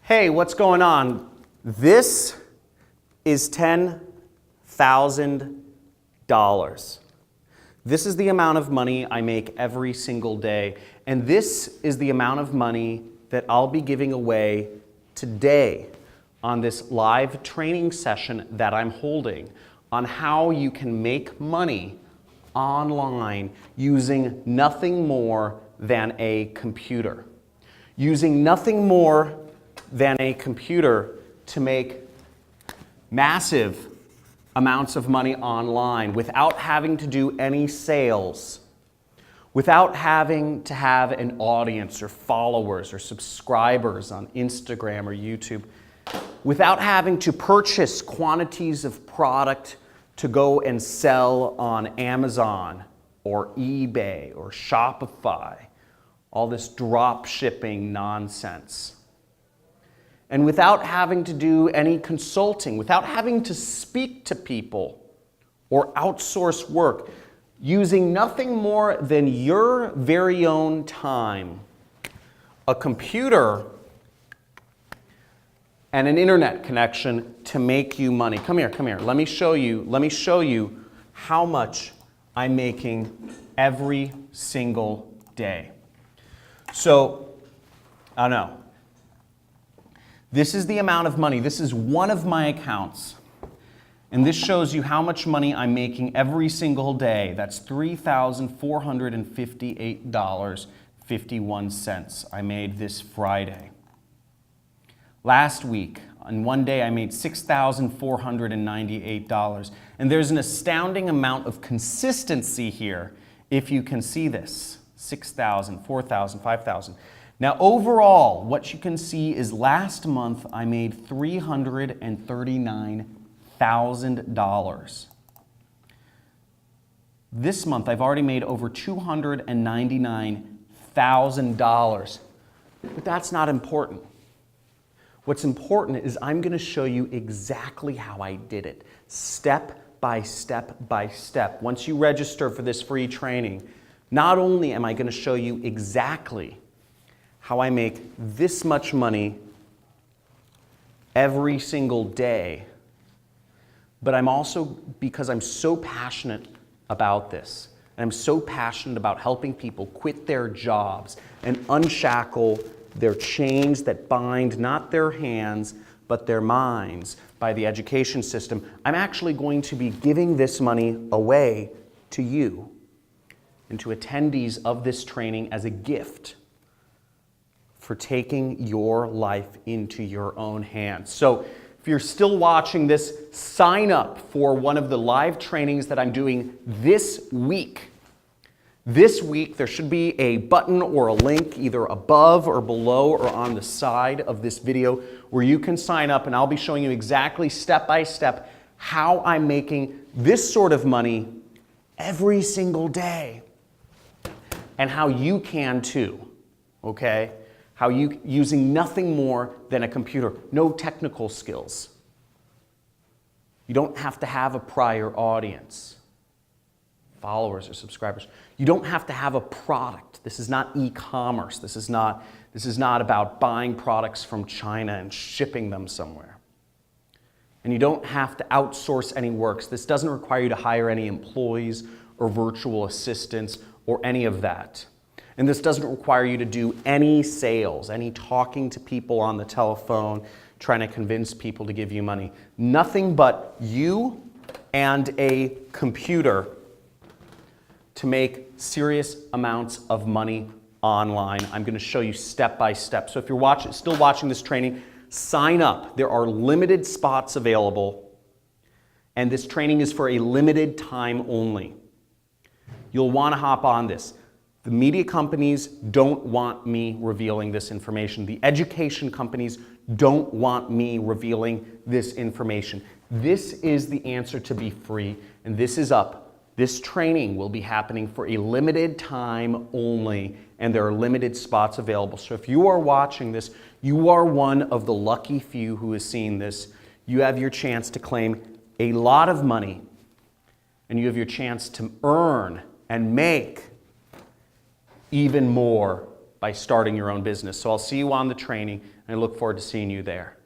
Hey, what's going on? This is $10,000. This is the amount of money I make every single day. And this is the amount of money that I'll be giving away today on this live training session that I'm holding on how you can make money online using nothing more than a computer. Using nothing more than a computer to make massive amounts of money online without having to do any sales, without having to have an audience or followers or subscribers on Instagram or YouTube, without having to purchase quantities of product to go and sell on Amazon or eBay or Shopify, all this drop shipping nonsense. And without having to do any consulting, without having to speak to people or outsource work, using nothing more than your very own time, a computer, and an internet connection to make you money. Come here. Let me show you how much I'm making every single day. So, I don't know. This is the amount of money. This is one of my accounts. And this shows you how much money I'm making every single day. That's $3,458.51 I made this Friday. Last week, on one day, I made $6,498. And there's an astounding amount of consistency here, if you can see this. 6,000, 4,000, 5,000. Now overall, what you can see is last month I made $339,000. This month I've already made over $299,000. But that's not important. What's important is I'm going to show you exactly how I did it, step by step by step. Once you register for this free training, not only am I going to show you exactly how I make this much money every single day, but I'm also, because I'm so passionate about this, and I'm so passionate about helping people quit their jobs and unshackle their chains that bind not their hands, but their minds by the education system, I'm actually going to be giving this money away to you and to attendees of this training as a gift for taking your life into your own hands. So if you're still watching this, sign up for one of the live trainings that I'm doing this week. This week, there should be a button or a link either above or below or on the side of this video where you can sign up, and I'll be showing you exactly step by step how I'm making this sort of money every single day and how you can too, okay? How you, using nothing more than a computer, no technical skills. You don't have to have a prior audience, followers or subscribers. You don't have to have a product. This is not e-commerce. This is not about buying products from China and shipping them somewhere. And you don't have to outsource any works. This doesn't require you to hire any employees or virtual assistants or any of that. And this doesn't require you to do any sales, any talking to people on the telephone, trying to convince people to give you money. Nothing but you and a computer to make serious amounts of money online. I'm going to show you step by step. So if you're still watching this training, sign up. There are limited spots available, and this training is for a limited time only. You'll want to hop on this. The media companies don't want me revealing this information. The education companies don't want me revealing this information. This is the answer to be free, and this is up. This training will be happening for a limited time only, and there are limited spots available. So if you are watching this, you are one of the lucky few who has seen this. You have your chance to claim a lot of money, and you have your chance to earn and make even more by starting your own business. So I'll see you on the training. And I look forward to seeing you there.